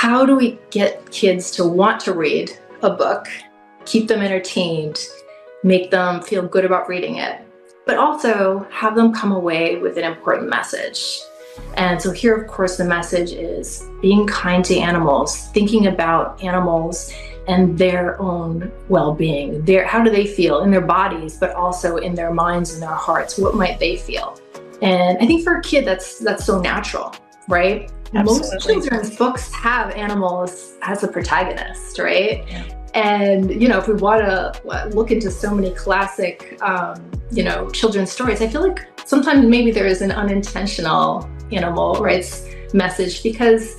how do we get kids to want to read a book, keep them entertained, make them feel good about reading it, but also have them come away with an important message. And so here, of course, the message is being kind to animals, thinking about animals and their own well-being. How do they feel in their bodies, but also in their minds and their hearts? What might they feel? And I think for a kid, that's so natural, right? Absolutely. Most children's books have animals as a protagonist, right? Yeah. And, if we want to look into so many classic, children's stories, I feel like sometimes maybe there is an unintentional animal rights message because,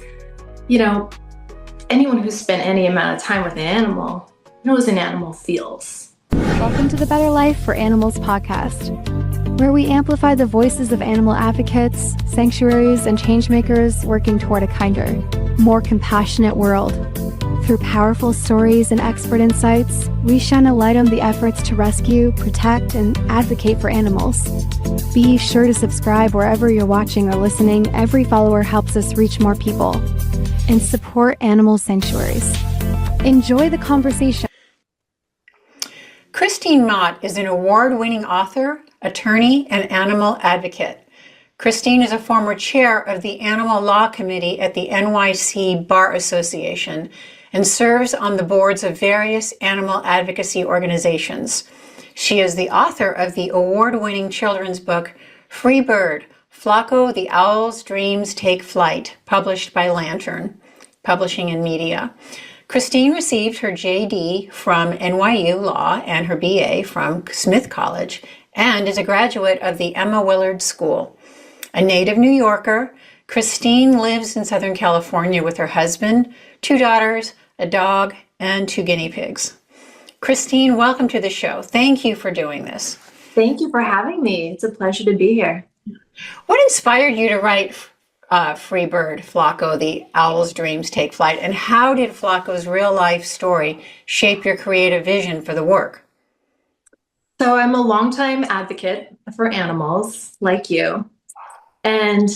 anyone who's spent any amount of time with an animal knows an animal feels. Welcome to the Better Life for Animals podcast, where we amplify the voices of animal advocates, sanctuaries, and changemakers working toward a kinder, more compassionate world. Through powerful stories and expert insights, we shine a light on the efforts to rescue, protect, and advocate for animals. Be sure to subscribe wherever you're watching or listening. Every follower helps us reach more people. And support animal sanctuaries. Enjoy the conversation. Christine Mott is an award-winning author, attorney, and animal advocate. Christine is a former chair of the Animal Law Committee at the NYC Bar Association and serves on the boards of various animal advocacy organizations. She is the author of the award-winning children's book, Free Bird, Flaco, the Owl's Dreams Take Flight, published by Lantern Publishing and Media. Christine received her JD from NYU Law and her BA from Smith College and is a graduate of the Emma Willard School. A native New Yorker, Christine lives in Southern California with her husband, 2 daughters, a dog, and 2 guinea pigs. Christine, welcome to the show. Thank you for doing this. Thank you for having me. It's a pleasure to be here. What inspired you to write Free Bird, Flaco, the Owl's Dreams Take Flight, and how did Flaco's real-life story shape your creative vision for the work? So I'm a longtime advocate for animals, like you. And,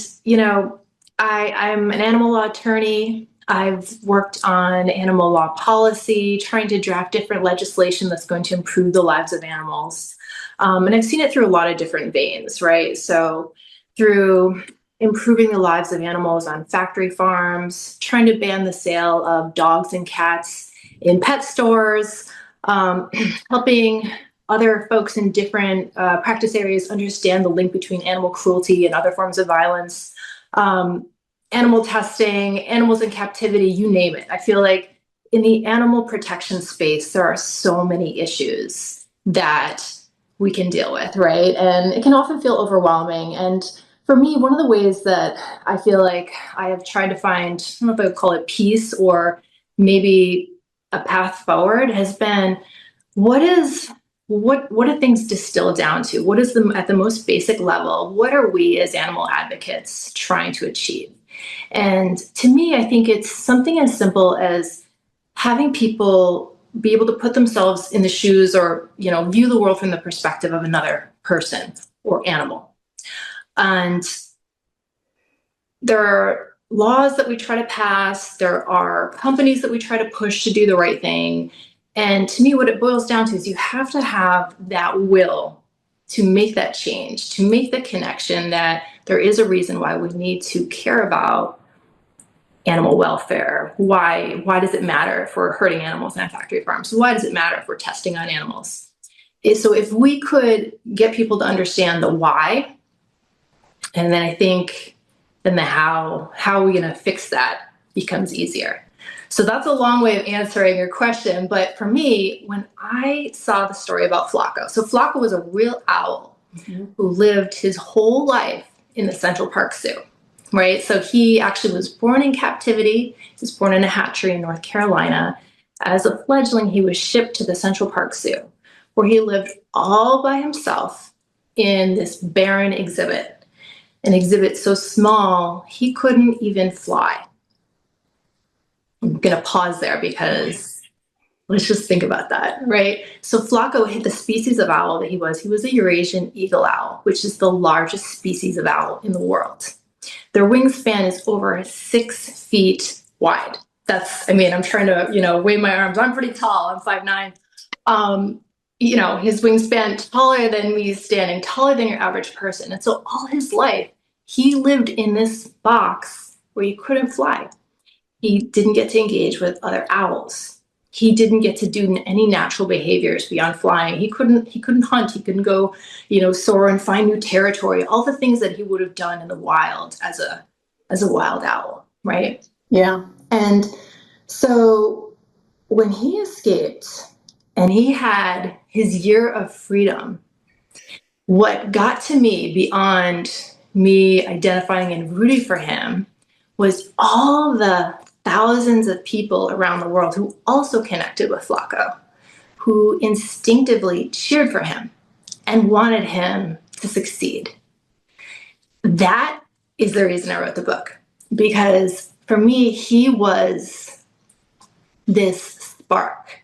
I'm an animal law attorney. I've worked on animal law policy, trying to draft different legislation that's going to improve the lives of animals. And I've seen it through a lot of different veins, right? So through improving the lives of animals on factory farms, trying to ban the sale of dogs and cats in pet stores, helping other folks in different practice areas understand the link between animal cruelty and other forms of violence, animal testing, animals in captivity, you name it. I feel like in the animal protection space, there are so many issues that we can deal with, right? And it can often feel overwhelming. And for me, one of the ways that I feel like I have tried to find, I don't know if I would call it peace or maybe a path forward, has been what do things distill down to? What is at the most basic level? What are we as animal advocates trying to achieve? And to me, I think it's something as simple as having people be able to put themselves in the shoes or, view the world from the perspective of another person or animal. And there are laws that we try to pass. There are companies that we try to push to do the right thing. And to me, what it boils down to is you have to have that will to make that change, to make the connection that there is a reason why we need to care about animal welfare. Why does it matter if we're hurting animals in factory farms? Why does it matter if we're testing on animals? So if we could get people to understand the why, and then I think then the how are we going to fix that becomes easier. So that's a long way of answering your question. But for me, when I saw the story about Flaco, so Flaco was a real owl who lived his whole life in the Central Park Zoo, right? So he actually was born in captivity. He was born in a hatchery in North Carolina. As a fledgling, he was shipped to the Central Park Zoo, where he lived all by himself in this barren exhibit. An exhibit so small, he couldn't even fly. I'm going to pause there because let's just think about that, right? So Flaco, the species of owl that he was a Eurasian eagle owl, which is the largest species of owl in the world. Their wingspan is over 6 feet wide. I mean, I'm trying to, wave my arms. I'm pretty tall. I'm 5'9". His wingspan taller than me standing, taller than your average person. And so all his life, he lived in this box where he couldn't fly. He didn't get to engage with other owls. He didn't get to do any natural behaviors beyond flying. He couldn't hunt. He couldn't go, soar and find new territory, all the things that he would have done in the wild as a wild owl, right? Yeah. And so when he escaped and he had his year of freedom, what got to me beyond me identifying and rooting for him was all the thousands of people around the world who also connected with Flaco, who instinctively cheered for him and wanted him to succeed. That is the reason I wrote the book, because for me, he was this spark,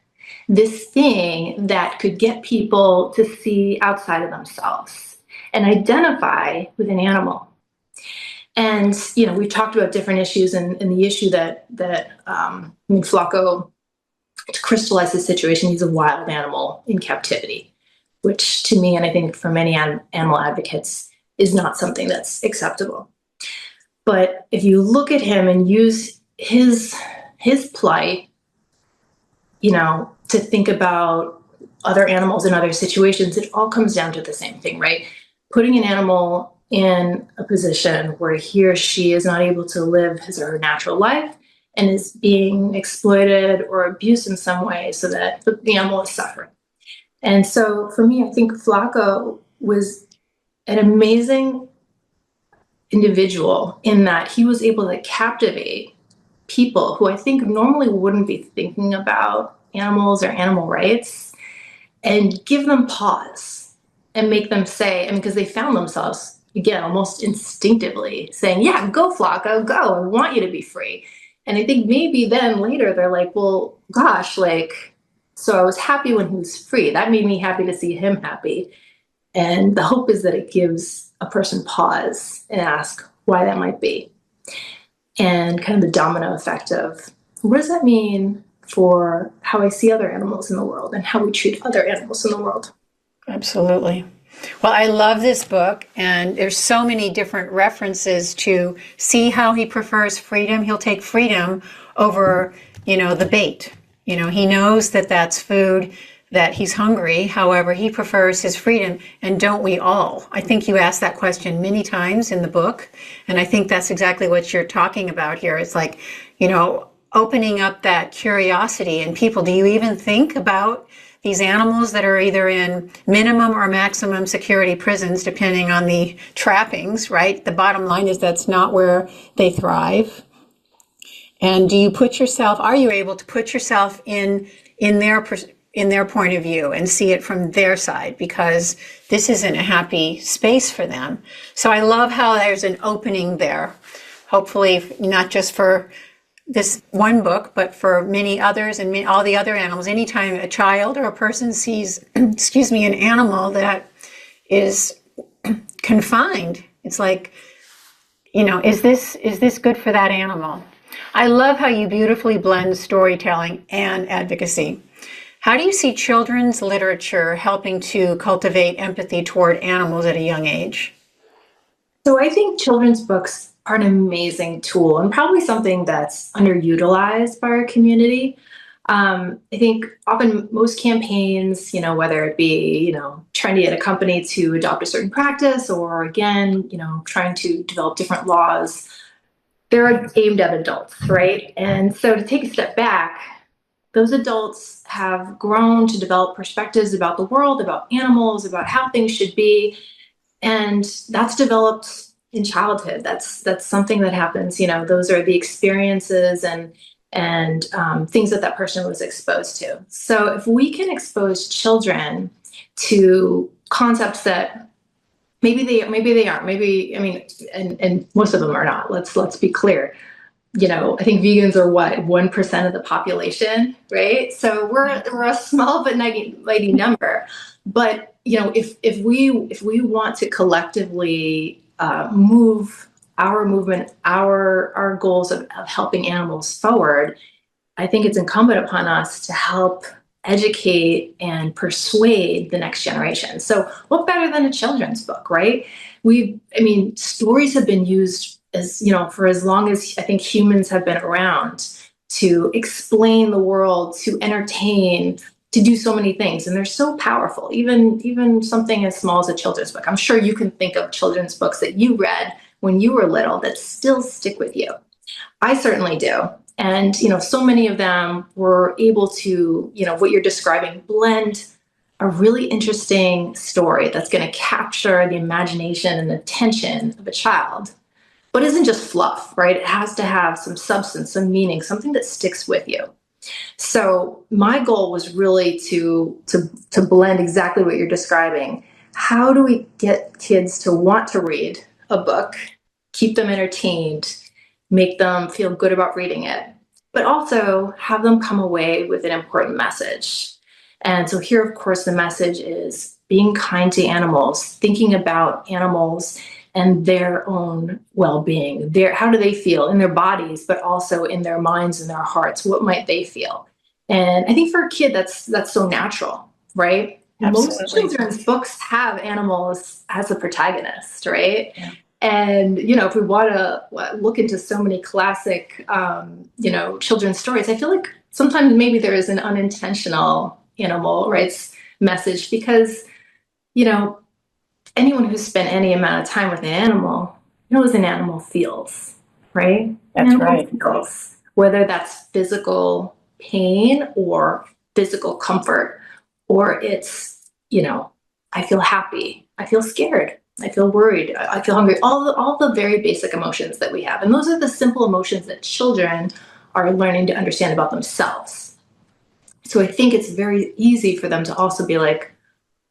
this thing that could get people to see outside of themselves and identify with an animal. And, we've talked about different issues, and the issue that Flaco, to crystallize the situation, he's a wild animal in captivity, which to me, and I think for many animal advocates, is not something that's acceptable. But if you look at him and use his plight, to think about other animals in other situations, it all comes down to the same thing, right? Putting an animal in a position where he or she is not able to live his or her natural life and is being exploited or abused in some way so that the animal is suffering. And so for me, I think Flaco was an amazing individual in that he was able to captivate people who I think normally wouldn't be thinking about animals or animal rights, and give them pause and make them say, because they found themselves, again, almost instinctively saying, yeah, go Flaco, go, I want you to be free. And I think maybe then later they're like, well, gosh, so I was happy when he was free. That made me happy to see him happy. And the hope is that it gives a person pause and ask why that might be. And kind of the domino effect of, what does that mean for how I see other animals in the world and how we treat other animals in the world? Absolutely. Well, I love this book, and there's so many different references to see how he prefers freedom. He'll take freedom over, the bait. He knows that that's food, that he's hungry. However, he prefers his freedom, and don't we all? I think you asked that question many times in the book, and I think that's exactly what you're talking about here. It's like, opening up that curiosity in people. Do you even think about these animals that are either in minimum or maximum security prisons, depending on the trappings, right? The bottom line is that's not where they thrive. And are you able to put yourself in their point of view and see it from their side, because this isn't a happy space for them. So I love how there's an opening there, hopefully not just for this one book, but for many others and all the other animals. Anytime a child or a person sees, an animal that is confined, it's like, is this good for that animal? I love how you beautifully blend storytelling and advocacy. How do you see children's literature helping to cultivate empathy toward animals at a young age? So I think children's books are an amazing tool and probably something that's underutilized by our community. I think often most campaigns, whether it be, trying to get a company to adopt a certain practice, or again, trying to develop different laws, they're aimed at adults, right? And so to take a step back, those adults have grown to develop perspectives about the world, about animals, about how things should be. And that's developed in childhood. That's something that happens. Those are the experiences and things that person was exposed to. So if we can expose children to concepts that maybe they aren't, and most of them are not. Let's be clear. I think vegans are 1% of the population, right? So we're a small but mighty number. But if we want to collectively move our movement, our goals of helping animals forward, I think it's incumbent upon us to help educate and persuade the next generation. So what better than a children's book, right? Stories have been used as, for as long as I think humans have been around, to explain the world, to entertain, to do so many things. And they're so powerful, even something as small as a children's book. I'm sure you can think of children's books that you read when you were little that still stick with you. I certainly do. And, so many of them were able to, what you're describing, blend a really interesting story that's going to capture the imagination and attention of a child, but isn't just fluff, right? It has to have some substance, some meaning, something that sticks with you. So my goal was really to blend exactly what you're describing. How do we get kids to want to read a book, keep them entertained, make them feel good about reading it, but also have them come away with an important message? And so here, of course, the message is being kind to animals, thinking about animals and their own well-being. How do they feel in their bodies, but also in their minds and their hearts? What might they feel? And I think for a kid, that's so natural, right? Absolutely. Most children's books have animals as a protagonist, right? Yeah. And, if we want to look into so many classic, children's stories, I feel like sometimes maybe there is an unintentional animal rights message because, anyone who's spent any amount of time with an animal knows an animal feels, right? That's right. Feels, whether that's physical pain or physical comfort, or it's, I feel happy, I feel scared, I feel worried, I feel hungry, all the very basic emotions that we have. And those are the simple emotions that children are learning to understand about themselves. So I think it's very easy for them to also be like,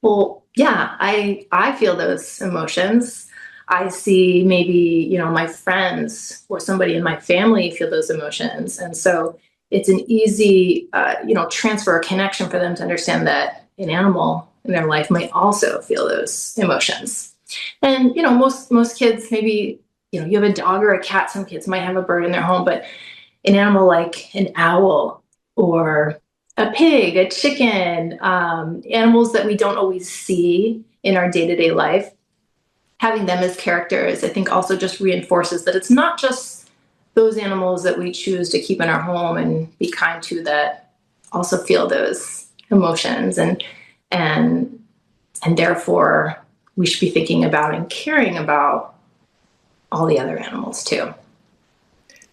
well, yeah, I feel those emotions. I see maybe, my friends or somebody in my family feel those emotions. And so it's an easy, transfer or connection for them to understand that an animal in their life might also feel those emotions. And, most kids, maybe, you have a dog or a cat. Some kids might have a bird in their home, but an animal like an owl or a pig, a chicken, animals that we don't always see in our day-to-day life, having them as characters, I think also just reinforces that it's not just those animals that we choose to keep in our home and be kind to that also feel those emotions, and therefore we should be thinking about and caring about all the other animals too.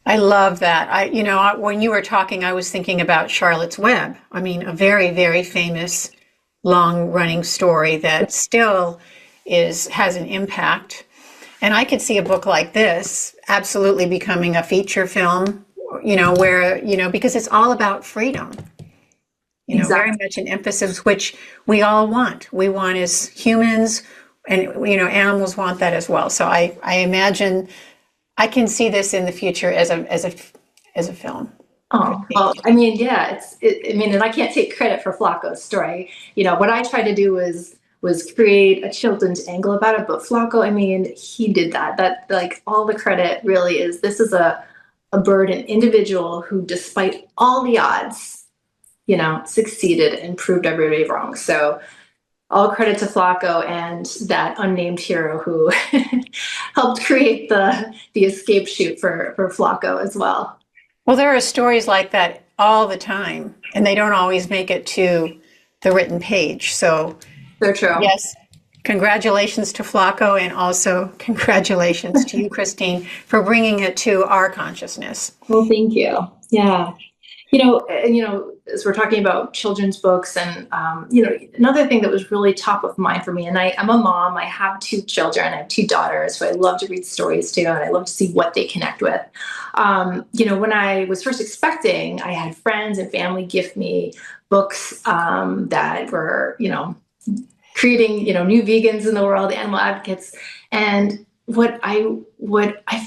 I love that. When you were talking, I was thinking about Charlotte's Web. I mean, a very, very famous long-running story that still has an impact. And I could see a book like this absolutely becoming a feature film, where, because it's all about freedom. Exactly. Very much an emphasis which we all want. We want as humans, and animals want that as well. So I imagine I can see this in the future as a film. Oh, well, yeah, and I can't take credit for Flaco's story. What I tried to do was create a children's angle about it, but Flaco, he did that. That, like, all the credit really is, this is a bird, an individual who, despite all the odds, succeeded and proved everybody wrong. So all credit to Flaco and that unnamed hero who helped create the escape chute for Flaco as well. Well, there are stories like that all the time, and they don't always make it to the written page. So they're true. Yes, congratulations to Flaco, and also congratulations to you, Christine, for bringing it to our consciousness. Well, thank you. Yeah. As we're talking about children's books, and, another thing that was really top of mind for me, and I'm a mom, I have 2 children, I have 2 daughters, so I love to read stories too, and I love to see what they connect with. When I was first expecting, I had friends and family gift me books that were, creating, new vegans in the world, animal advocates. And what I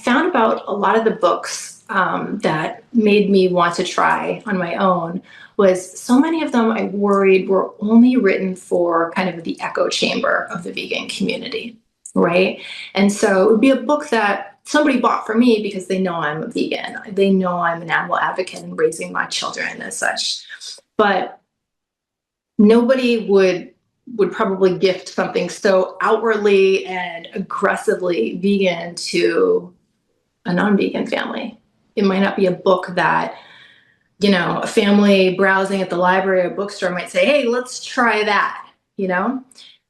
found about a lot of the books that made me want to try on my own was so many of them I worried were only written for kind of the echo chamber of the vegan community, right? And so it would be a book that somebody bought for me because they know I'm a vegan. They know I'm an animal advocate and raising my children as such. But nobody would probably gift something so outwardly and aggressively vegan to a non-vegan family. It might not be a book that, a family browsing at the library or bookstore might say, hey, let's try that,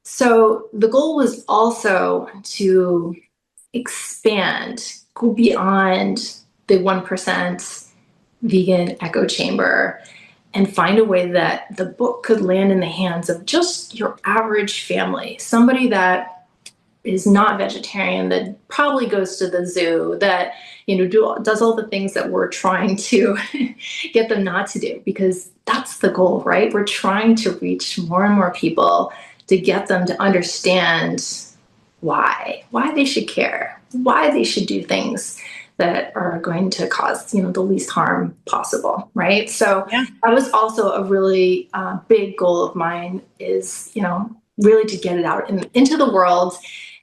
So the goal was also to expand, go beyond the 1% vegan echo chamber and find a way that the book could land in the hands of just your average family, somebody that is not vegetarian, that probably goes to the zoo, that does all the things that we're trying to get them not to do, because that's the goal, right? We're trying to reach more and more people to get them to understand why they should care, why they should do things that are going to cause, the least harm possible, right? So that was also a really big goal of mine is, really to get it out into the world.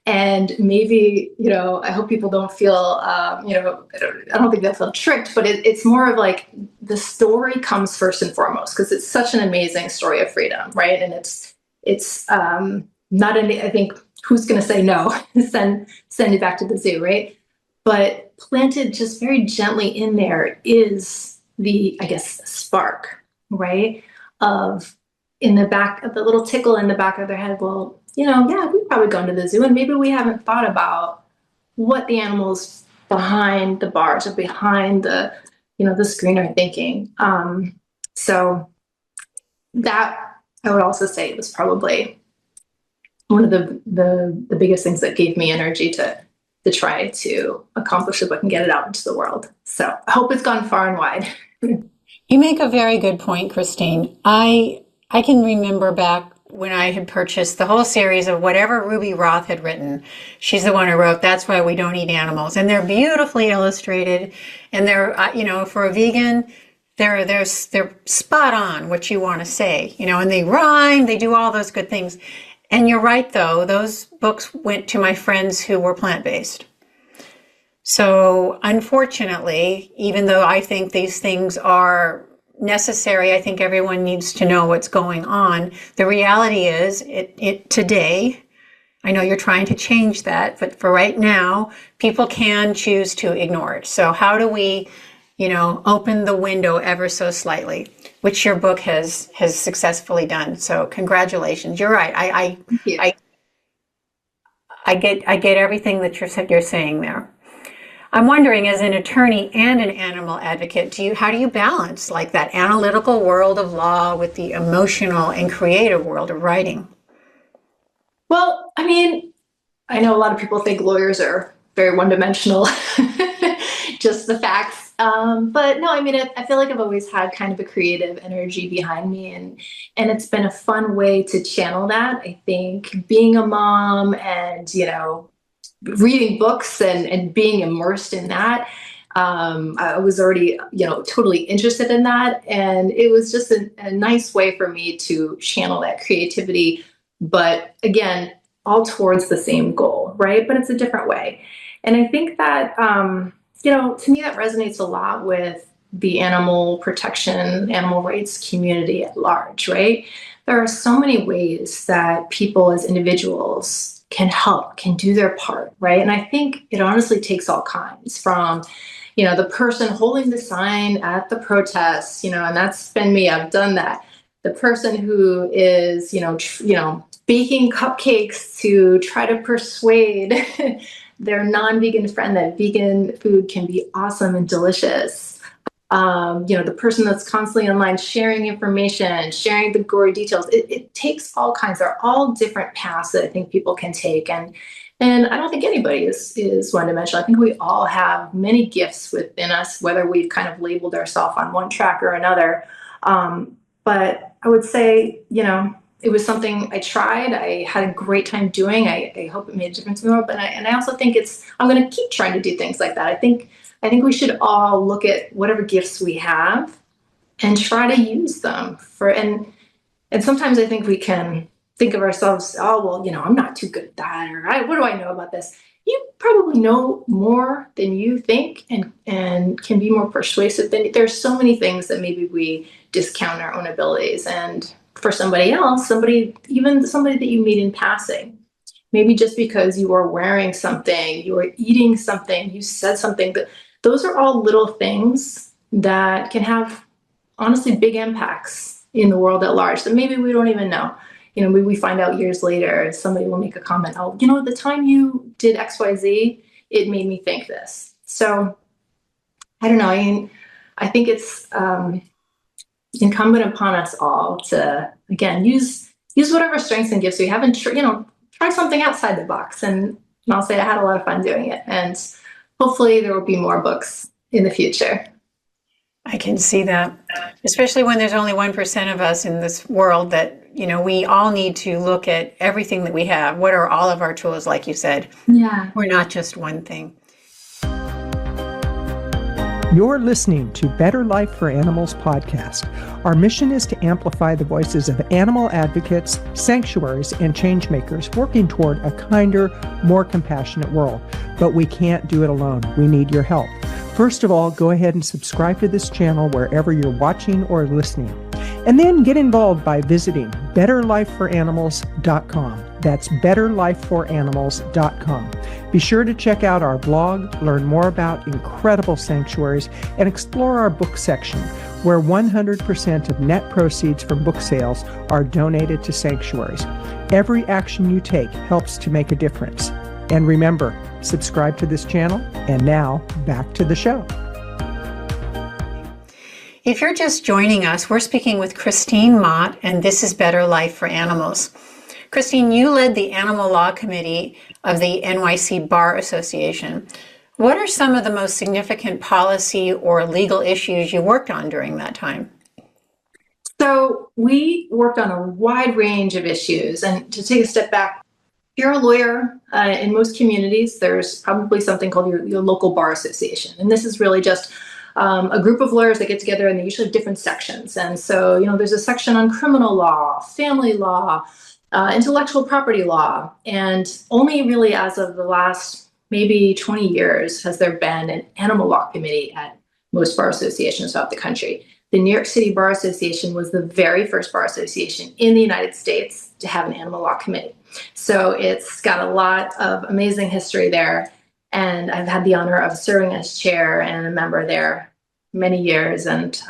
And maybe, I hope people don't feel, I don't think they'll feel tricked, but it's more of like the story comes first and foremost, because it's such an amazing story of freedom, right? And it's not any, I think, who's going to say no, send it back to the zoo, right? But planted just very gently in there is the, I guess, spark, right? Of in the back of the little tickle in the back of their head, well, we've probably gone to the zoo and maybe we haven't thought about what the animals behind the bars or behind the, the screen are thinking. So that I would also say was probably one of the biggest things that gave me energy to try to accomplish the book and get it out into the world. So I hope it's gone far and wide. You make a very good point, Christine. I can remember back when I had purchased the whole series of whatever Ruby Roth had written. She's the one who wrote That's Why We Don't Eat Animals. And they're beautifully illustrated. And they're, for a vegan, they're spot on what you want to say, and they rhyme, they do all those good things. And you're right, though, those books went to my friends who were plant-based. So unfortunately, even though I think these things are necessary, I think everyone needs to know what's going on. The reality is, it today, I know you're trying to change that, but for right now, people can choose to ignore it. So how do we, open the window ever so slightly, which your book has successfully done. So congratulations. You're right. I get everything that you're saying there. I'm wondering, as an attorney and an animal advocate, how do you balance like that analytical world of law with the emotional and creative world of writing? Well, I mean, I know a lot of people think lawyers are very one-dimensional, just the facts. But no, I mean, I feel like I've always had kind of a creative energy behind me, and it's been a fun way to channel that. I think being a mom and, reading books and being immersed in that, I was already, totally interested in that. And it was just a nice way for me to channel that creativity. But again, all towards the same goal, right? But it's a different way. And I think that, to me, that resonates a lot with the animal protection, animal rights community at large, right? There are so many ways that people as individuals can help, can do their part, right? And I think it honestly takes all kinds from, the person holding the sign at the protests, and that's been me, I've done that. The person who is, baking cupcakes to try to persuade their non-vegan friend that vegan food can be awesome and delicious. The person that's constantly online sharing information, sharing the gory details. It takes all kinds. They're all different paths that I think people can take. And I don't think anybody is one-dimensional. I think we all have many gifts within us, whether we've kind of labeled ourselves on one track or another. But I would say, it was something I tried. I had a great time doing. I hope it made a difference in the world. But I also think I'm going to keep trying to do things like that. I think we should all look at whatever gifts we have and try to use them and sometimes I think we can think of ourselves, oh, well, I'm not too good at that, or what do I know about this? you probably know more than you think and can be more persuasive than there's so many things that maybe we discount our own abilities. And for somebody else, even somebody that you meet in passing, maybe just because you are wearing something, you are eating something, you said something, but those are all little things that can have honestly big impacts in the world at large that maybe we don't even know. We find out years later, somebody will make a comment, oh, the time you did XYZ, it made me think this. So I don't know. I think it's incumbent upon us all to, again, use whatever strengths and gifts we have and, try something outside the box. And I'll say I had a lot of fun doing it. And hopefully there will be more books in the future. I can see that, especially when there's only 1% of us in this world that, we all need to look at everything that we have. What are all of our tools, like you said? Yeah. We're not just one thing. You're listening to Better Life for Animals podcast. Our mission is to amplify the voices of animal advocates, sanctuaries, and changemakers working toward a kinder, more compassionate world. But we can't do it alone. We need your help. First of all, go ahead and subscribe to this channel wherever you're watching or listening. And then get involved by visiting betterlifeforanimals.com. That's betterlifeforanimals.com. Be sure to check out our blog, learn more about incredible sanctuaries, and explore our book section, where 100% of net proceeds from book sales are donated to sanctuaries. Every action you take helps to make a difference. And remember, subscribe to this channel. And now, back to the show. If you're just joining us, we're speaking with Christine Mott, and this is Better Life for Animals. Christine, you led the Animal Law Committee of the NYC Bar Association. What are some of the most significant policy or legal issues you worked on during that time? So we worked on a wide range of issues. And to take a step back, if you're a lawyer, in most communities, there's probably something called your local bar association. And this is really just a group of lawyers that get together, and they usually have different sections. And so, there's a section on criminal law, family law, intellectual property law. And only really as of the last maybe 20 years has there been an animal law committee at most bar associations throughout the country. The New York City Bar Association was the very first bar association in the United States to have an animal law committee. So it's got a lot of amazing history there. And I've had the honor of serving as chair and a member there many years, and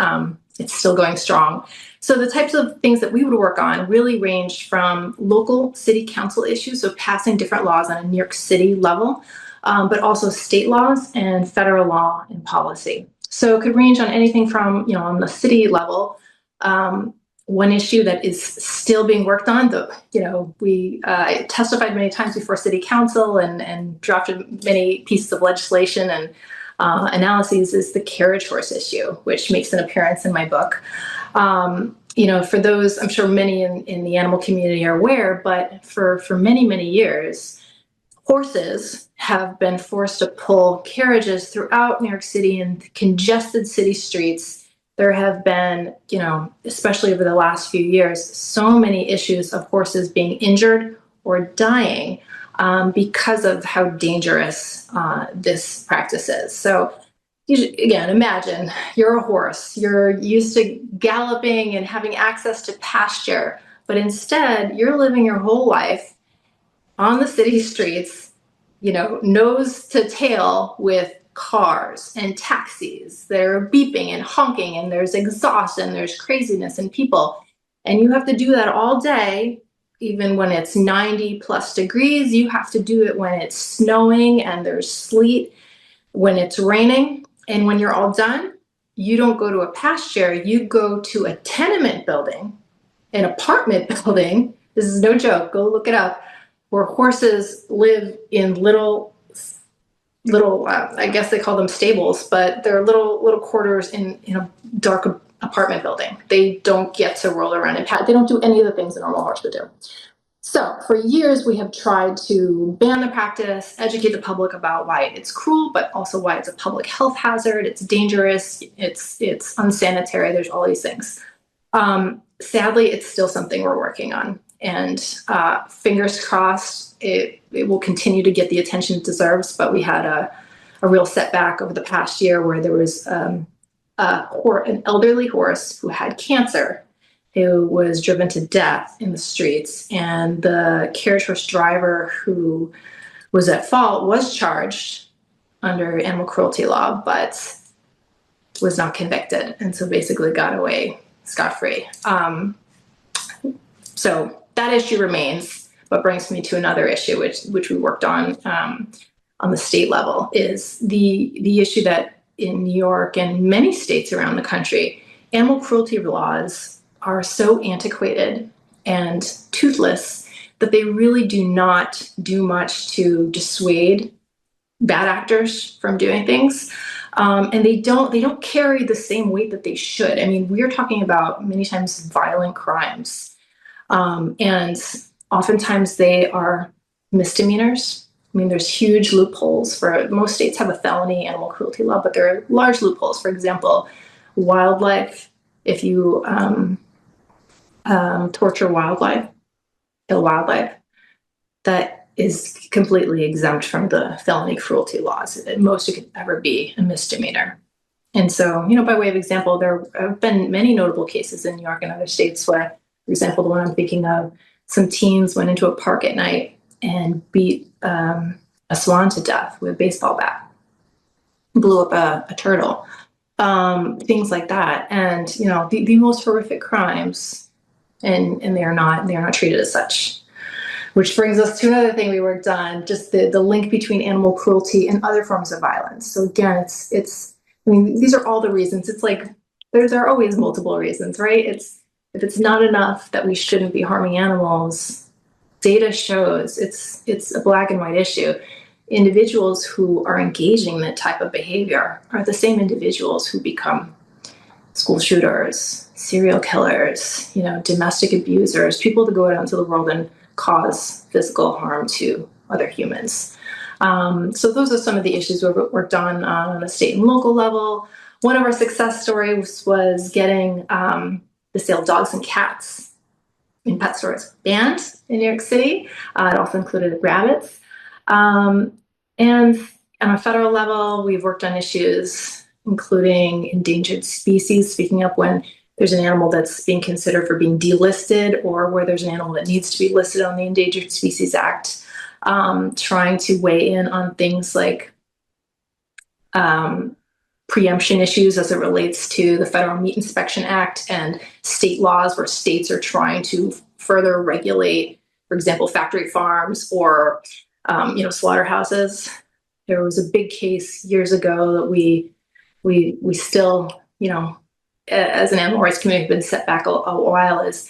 it's still going strong. So the types of things that we would work on really ranged from local city council issues, so passing different laws on a New York City level, but also state laws and federal law and policy. So it could range on anything from, on the city level, one issue that is still being worked on, we testified many times before city council and drafted many pieces of legislation and analyses, is the carriage horse issue, which makes an appearance in my book. For those, I'm sure many in the animal community are aware, but for many, many years, horses have been forced to pull carriages throughout New York City and congested city streets. There have been, especially over the last few years, so many issues of horses being injured or dying because of how dangerous this practice is. So, again, imagine you're a horse. You're used to galloping and having access to pasture, but instead you're living your whole life on the city streets, nose to tail with cars and taxis. They're beeping and honking, and there's exhaust and there's craziness and people. And you have to do that all day, even when it's 90 plus degrees. You have to do it when it's snowing and there's sleet, when it's raining. And when you're all done, you don't go to a pasture, you go to a tenement building, an apartment building. This is no joke. Go look it up, where horses live in little, I guess they call them stables, but they're little quarters in a dark apartment building. They don't get to roll around and they don't do any of the things a normal horse would do. So for years, we have tried to ban the practice, educate the public about why it's cruel, but also why it's a public health hazard. It's dangerous. It's unsanitary. There's all these things. Sadly, it's still something we're working on. And fingers crossed, it will continue to get the attention it deserves. But we had a real setback over the past year where there was an elderly horse who had cancer, who was driven to death in the streets. And the carriage horse driver who was at fault was charged under animal cruelty law, but was not convicted. And so basically got away scot-free. So that issue remains, but brings me to another issue, which we worked on the state level, is the issue that in New York and many states around the country, animal cruelty laws are so antiquated and toothless that they really do not do much to dissuade bad actors from doing things. And they don't carry the same weight that they should. I mean, we are talking about many times violent crimes. And oftentimes they are misdemeanors. I mean, there's huge loopholes. For most states have a felony animal cruelty law, but there are large loopholes. For example, wildlife. If you torture wildlife, kill wildlife, that is completely exempt from the felony cruelty laws. At most, it could ever be a misdemeanor. And so, by way of example, there have been many notable cases in New York and other states where, for example, the one I'm thinking of, some teens went into a park at night and beat a swan to death with a baseball bat, blew up a turtle, things like that. And, the most horrific crimes, and they are not treated as such. Which brings us to another thing we worked on, just the link between animal cruelty and other forms of violence. So again, these are all the reasons. It's like, there are always multiple reasons, right? If it's not enough that we shouldn't be harming animals, data shows it's a black and white issue. Individuals who are engaging in that type of behavior are the same individuals who become school shooters, serial killers, domestic abusers, people that go out into the world and cause physical harm to other humans. So those are some of the issues we've worked on a state and local level. One of our success stories was getting the sale of dogs and cats in pet stores banned in New York City. It also included rabbits. And on a federal level, we've worked on issues including endangered species, speaking up when there's an animal that's being considered for being delisted, or where there's an animal that needs to be listed on the Endangered Species Act, trying to weigh in on things like preemption issues as it relates to the Federal Meat Inspection Act and state laws where states are trying to further regulate, for example, factory farms or slaughterhouses. There was a big case years ago that we still, as an animal rights community, have been set back a while, as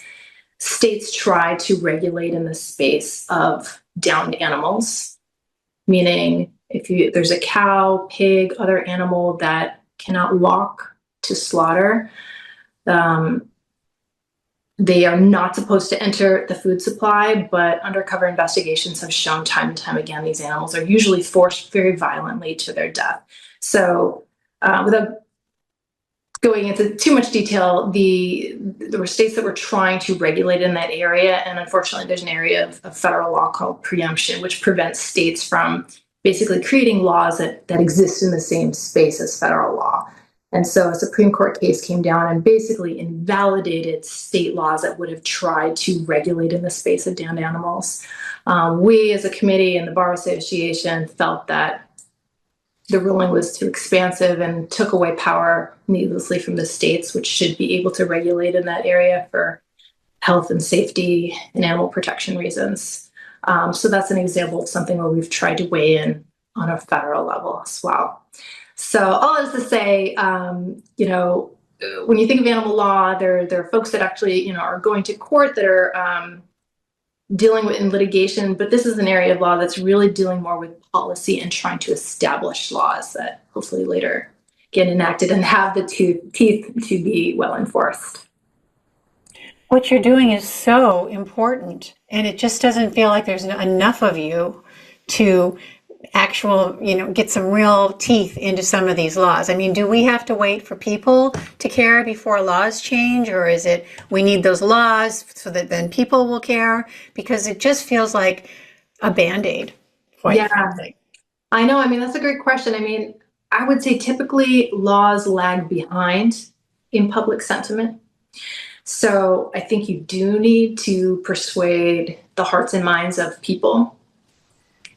states try to regulate in the space of downed animals, meaning there's a cow, pig, other animal that cannot walk to slaughter, they are not supposed to enter the food supply, but undercover investigations have shown time and time again these animals are usually forced very violently to their death. So without going into too much detail, there were states that were trying to regulate in that area, and unfortunately there's an area of federal law called preemption, which prevents states from basically creating laws that exist in the same space as federal law. And so a Supreme Court case came down and basically invalidated state laws that would have tried to regulate in the space of downed animals. We as a committee and the Bar Association felt that the ruling was too expansive and took away power needlessly from the states, which should be able to regulate in that area for health and safety and animal protection reasons. So that's an example of something where we've tried to weigh in on a federal level as well. So all is to say, when you think of animal law, there are folks that actually, are going to court that are dealing with in litigation, but this is an area of law that's really dealing more with policy and trying to establish laws that hopefully later get enacted and have the teeth to be well enforced. What you're doing is so important, and it just doesn't feel like there's enough of you to actual, get some real teeth into some of these laws? I mean, do we have to wait for people to care before laws change, or is it we need those laws so that then people will care? Because it just feels like a Band-Aid, quite frankly. I know. I mean, that's a great question. I mean, I would say typically laws lag behind in public sentiment. So I think you do need to persuade the hearts and minds of people,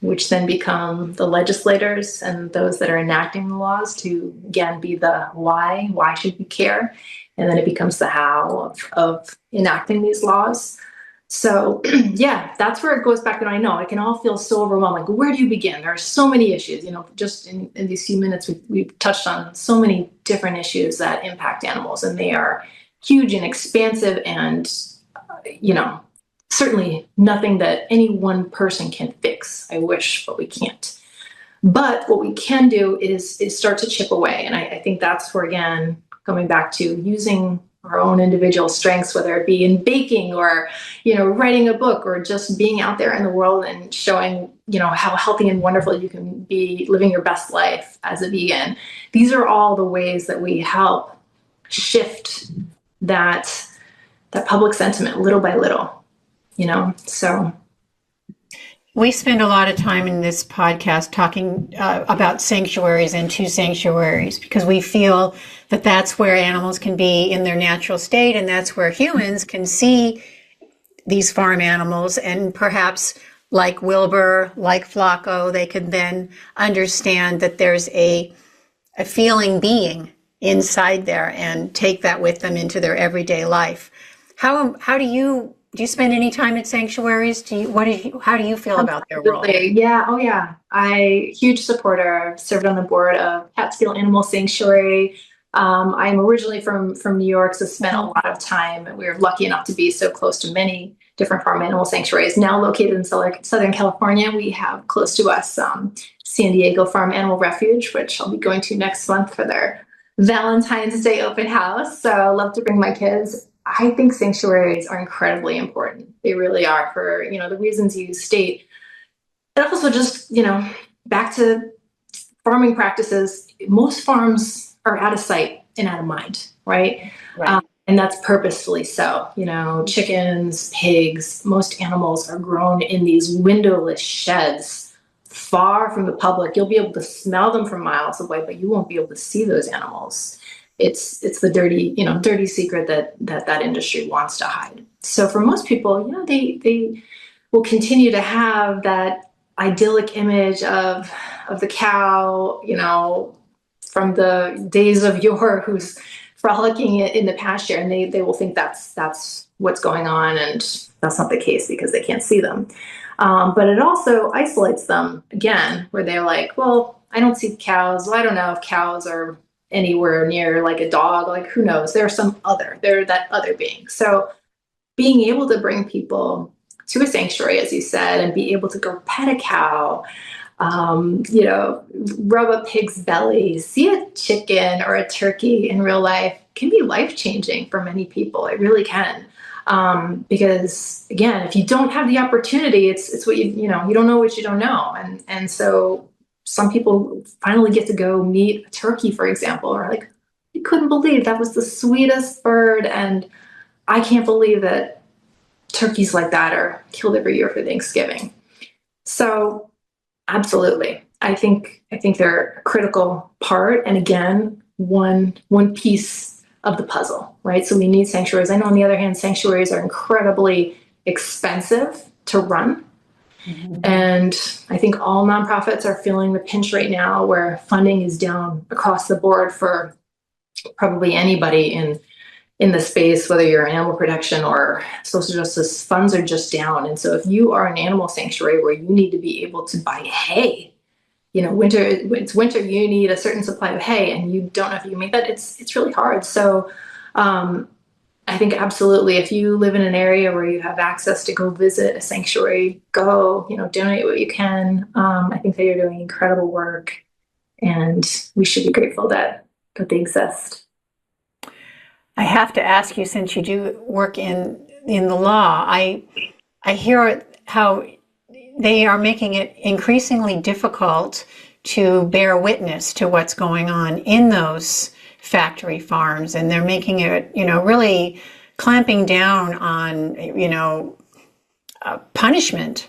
which then become the legislators and those that are enacting the laws to, again, be the why should we care? And then it becomes the how of enacting these laws. So yeah, that's where it goes back. And I know it can all feel so overwhelming. Like, where do you begin? There are so many issues, just in these few minutes, we've touched on so many different issues that impact animals, and they are huge and expansive and, certainly nothing that any one person can fix. I wish, but we can't. But what we can do is start to chip away. And I think that's where, again, coming back to using our own individual strengths, whether it be in baking or, writing a book or just being out there in the world and showing, how healthy and wonderful you can be living your best life as a vegan. These are all the ways that we help shift that public sentiment little by little, so. We spend a lot of time in this podcast talking about sanctuaries and to sanctuaries, because we feel that that's where animals can be in their natural state, and that's where humans can see these farm animals, and perhaps like Wilbur, like Flaco, they can then understand that there's a feeling being inside there and take that with them into their everyday life. How do you spend any time at sanctuaries? How do you feel about their role? Yeah. Oh yeah. Huge supporter. I've served on the board of Catskill Animal Sanctuary. I'm originally from New York, so spent a lot of time. We were lucky enough to be so close to many different farm animal sanctuaries. Now located in Southern California, we have close to us San Diego Farm Animal Refuge, which I'll be going to next month for their Valentine's Day open house. So I love to bring my kids. I think sanctuaries are incredibly important. They really are, for, the reasons you state. And also just, back to farming practices, most farms are out of sight and out of mind, right? And that's purposefully so. Chickens, pigs, most animals are grown in these windowless sheds far from the public. You'll be able to smell them from miles away, but you won't be able to see those animals. It's the dirty secret that industry wants to hide. So for most people, they will continue to have that idyllic image of the cow, from the days of yore, who's frolicking in the pasture, and they will think that's what's going on, and that's not the case because they can't see them. But it also isolates them, again, where they're like, well, I don't see cows. Well, I don't know if cows are anywhere near like a dog, like who knows, they're that other being. So being able to bring people to a sanctuary, as you said, and be able to go pet a cow, rub a pig's belly, see a chicken or a turkey in real life can be life-changing for many people. It really can. Because again, if you don't have the opportunity, it's what you don't know what you don't know. And so some people finally get to go meet a turkey, for example, or like, I couldn't believe that was the sweetest bird. And I can't believe that turkeys like that are killed every year for Thanksgiving. So absolutely. I think they're a critical part. And again, one piece of the puzzle, right? So we need sanctuaries. I know on the other hand, sanctuaries are incredibly expensive to run. Mm-hmm. And I think all nonprofits are feeling the pinch right now, where funding is down across the board for probably anybody in the space, whether you're animal protection or social justice. Funds are just down. And so if you are an animal sanctuary where you need to be able to buy hay, it's winter, you need a certain supply of hay, and you don't know if you make that, it's really hard. So I think absolutely, if you live in an area where you have access to go visit a sanctuary, go, donate what you can. I think that you're doing incredible work, and we should be grateful that they exist. I have to ask you, since you do work in the law, I hear how they are making it increasingly difficult to bear witness to what's going on in those factory farms, and they're making it, really clamping down on, punishment,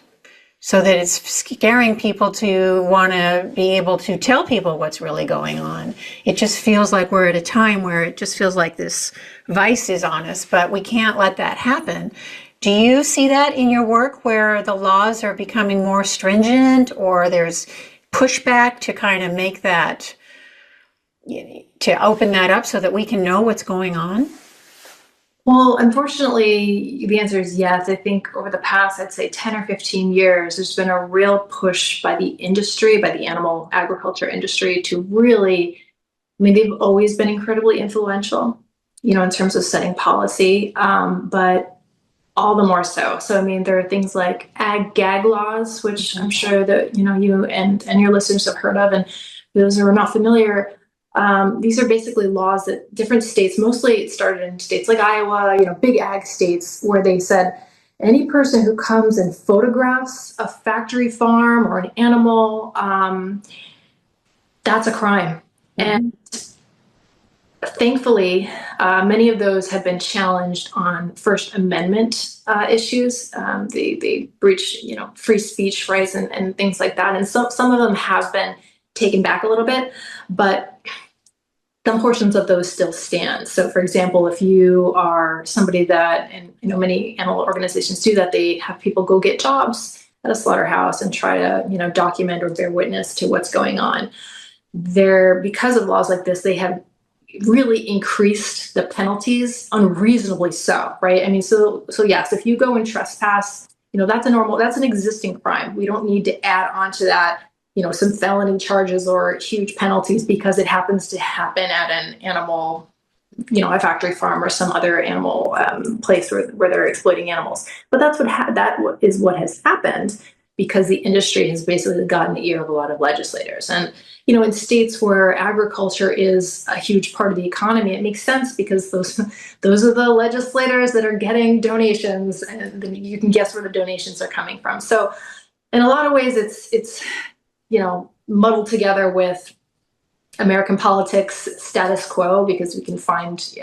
so that it's scaring people to want to be able to tell people what's really going on. It just feels like we're at a time where it just feels like this vice is on us, but we can't let that happen. Do you see that in your work, where the laws are becoming more stringent, or there's pushback to kind of make that, to open that up so that we can know what's going on? Well, unfortunately, the answer is yes. I think over the past, I'd say 10 or 15 years, there's been a real push by the industry, by the animal agriculture industry, to really, they've always been incredibly influential, in terms of setting policy, but all the more so. So, there are things like Ag-Gag laws, which I'm sure that, you and your listeners have heard of, and those who are not familiar, these are basically laws that different states, mostly it started in states like Iowa, big ag states, where they said any person who comes and photographs a factory farm or an animal, that's a crime. And thankfully, many of those have been challenged on First Amendment issues. They breach, free speech rights and things like that. And so some of them have been taken back a little bit, but some portions of those still stand. So, for example, if you are somebody that, and many animal organizations do that, they have people go get jobs at a slaughterhouse and try to, document or bear witness to what's going on. Because of laws like this, they have really increased the penalties, unreasonably so, right? So yes, if you go and trespass, that's an existing crime. We don't need to add on to that, some felony charges or huge penalties because it happens to happen at an animal, a factory farm or some other animal place where they're exploiting animals. But that is what has happened, because the industry has basically gotten the ear of a lot of legislators. And, in states where agriculture is a huge part of the economy, it makes sense, because those are the legislators that are getting donations, and then you can guess where the donations are coming from. So in a lot of ways, it's muddled together with American politics status quo, because we can find,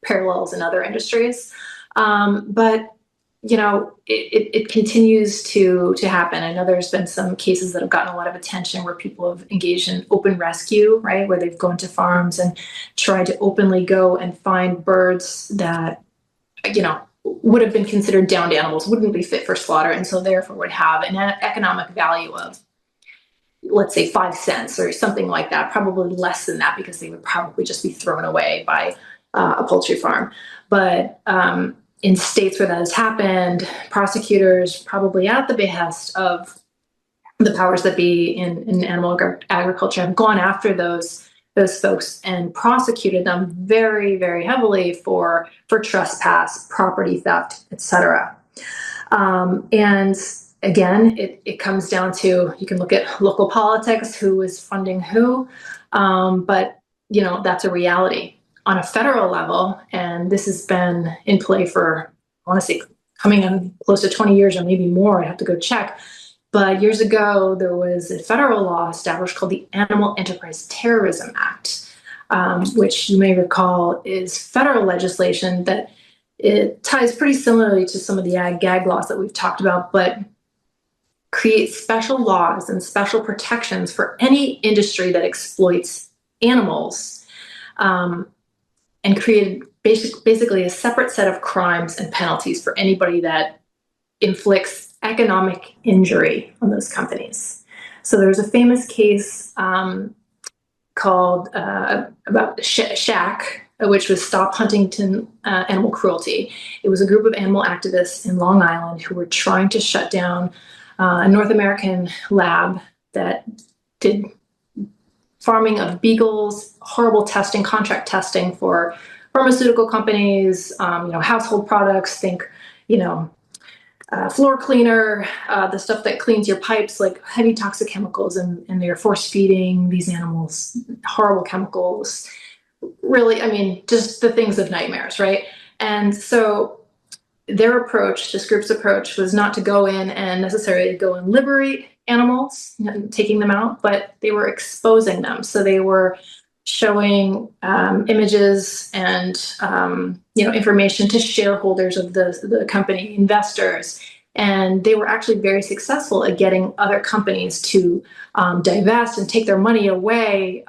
parallels in other industries. But it continues to happen. I know there's been some cases that have gotten a lot of attention where people have engaged in open rescue, right? Where they've gone to farms and tried to openly go and find birds that, would have been considered downed animals, wouldn't be fit for slaughter, and so therefore would have an economic value of, let's say, 5 cents or something like that, probably less than that, because they would probably just be thrown away by a poultry farm. But in states where that has happened, prosecutors, probably at the behest of the powers that be in animal agriculture, have gone after those folks and prosecuted them very, very heavily for trespass, property theft, etc. And again, it comes down to, you can look at local politics, who is funding who, but that's a reality. On a federal level, and this has been in play for, I want to say, coming on close to 20 years or maybe more, I'd have to go check. But years ago, there was a federal law established called the Animal Enterprise Terrorism Act, which you may recall is federal legislation that it ties pretty similarly to some of the Ag-Gag laws that we've talked about, but creates special laws and special protections for any industry that exploits animals, and created basically a separate set of crimes and penalties for anybody that inflicts economic injury on those companies. So there's a famous case called about Shack, which was Stop Huntington Animal Cruelty. It was a group of animal activists in Long Island who were trying to shut down a North American lab that did farming of beagles, horrible testing, contract testing for pharmaceutical companies, household products, think, floor cleaner, the stuff that cleans your pipes, like heavy toxic chemicals, and they're force feeding these animals horrible chemicals. Really, just the things of nightmares, right? And so their approach, this group's approach, was not to go in and necessarily go and liberate animals, taking them out, but they were exposing them. So they were showing images and information to shareholders of the company, investors, and they were actually very successful at getting other companies to divest and take their money away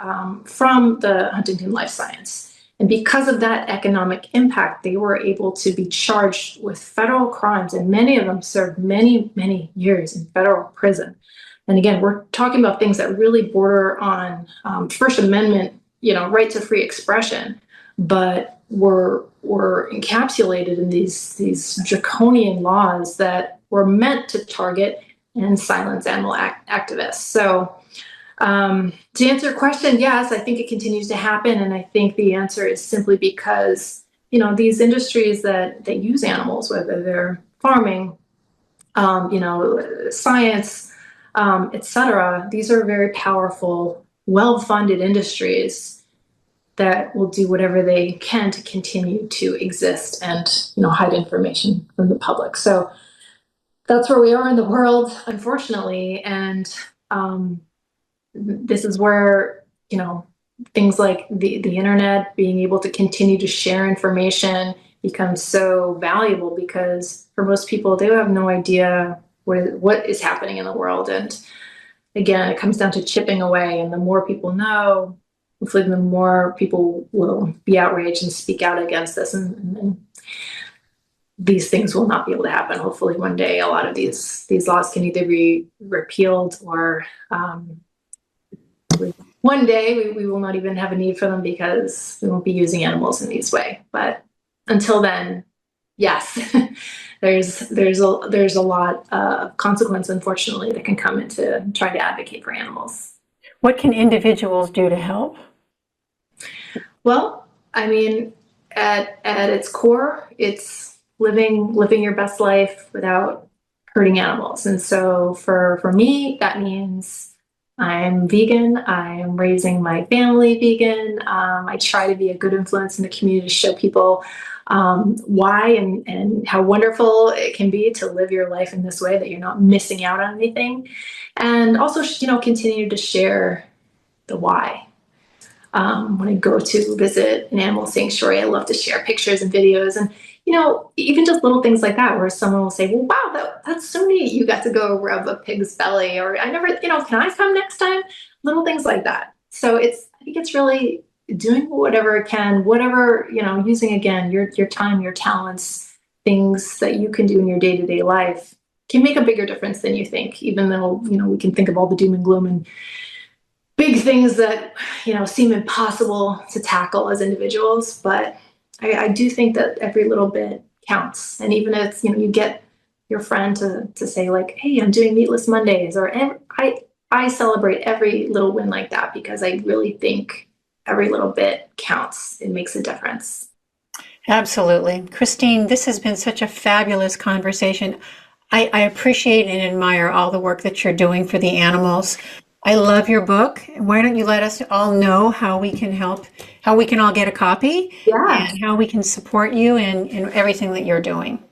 from the Huntington Life Science. And because of that economic impact, they were able to be charged with federal crimes, and many of them served many, many years in federal prison. And again, we're talking about things that really border on First Amendment, right to free expression, but were encapsulated in these draconian laws that were meant to target and silence animal activists. So to answer your question, yes, I think it continues to happen. And I think the answer is simply because, these industries that use animals, whether they're farming, science, et cetera, these are very powerful, well-funded industries that will do whatever they can to continue to exist and, hide information from the public. So that's where we are in the world, unfortunately. And this is where, things like the internet, being able to continue to share information, becomes so valuable, because for most people, they have no idea what is happening in the world. And again, it comes down to chipping away. And the more people know, hopefully the more people will be outraged and speak out against this. And these things will not be able to happen. Hopefully one day, a lot of these laws can either be repealed, or one day we will not even have a need for them, because we won't be using animals in this way. But until then, yes, there's a lot of consequence, unfortunately, that can come into trying to advocate for animals. What can individuals do to help? Well, I mean, at its core, it's living your best life without hurting animals. And so for me, that means I'm vegan. I'm raising my family vegan. I try to be a good influence in the community to show people why and how wonderful it can be to live your life in this way, that you're not missing out on anything. And also, continue to share the why. When I go to visit an animal sanctuary, I love to share pictures and videos, and even just little things like that, where someone will say, well, wow, that's so neat. You got to go rub a pig's belly, or I never, can I come next time? Little things like that. So I think it's really doing whatever it can, whatever, using, again, your time, your talents, things that you can do in your day-to-day life can make a bigger difference than you think, even though, we can think of all the doom and gloom and big things that, seem impossible to tackle as individuals. But I do think that every little bit counts. And even if, you get your friend to say, like, hey, I'm doing Meatless Mondays, or I celebrate every little win like that, because I really think every little bit counts. It makes a difference. Absolutely. Christine, this has been such a fabulous conversation. I appreciate and admire all the work that you're doing for the animals. I love your book. Why don't you let us all know how we can help, how we can all get a copy, and how we can support you in everything that you're doing.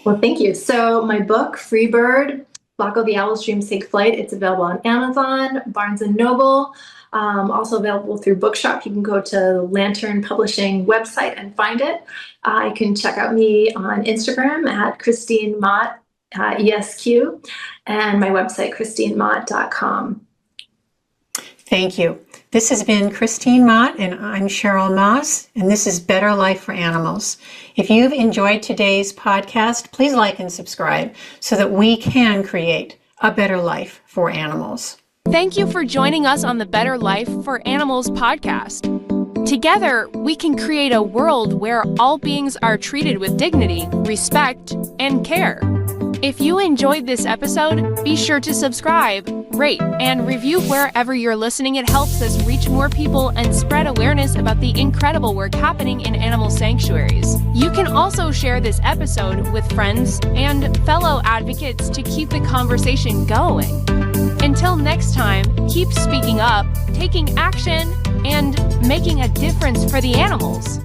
Well, thank you. So my book, Free Bird, Flaco the Owl's Dreams Take Flight, it's available on Amazon, Barnes & Noble, also available through Bookshop. You can go to the Lantern Publishing website and find it. You can check out me on Instagram at Christine Mott, ESQ, and my website, christinemott.com. Thank you. This has been Christine Mott, and I'm Cheryl Moss, and this is Better Life for Animals. If you've enjoyed today's podcast, please like and subscribe so that we can create a better life for animals. Thank you for joining us on the Better Life for Animals podcast. Together, we can create a world where all beings are treated with dignity, respect, and care. If you enjoyed this episode, be sure to subscribe, rate, and review wherever you're listening. It helps us reach more people and spread awareness about the incredible work happening in animal sanctuaries. You can also share this episode with friends and fellow advocates to keep the conversation going. Until next time, keep speaking up, taking action, and making a difference for the animals.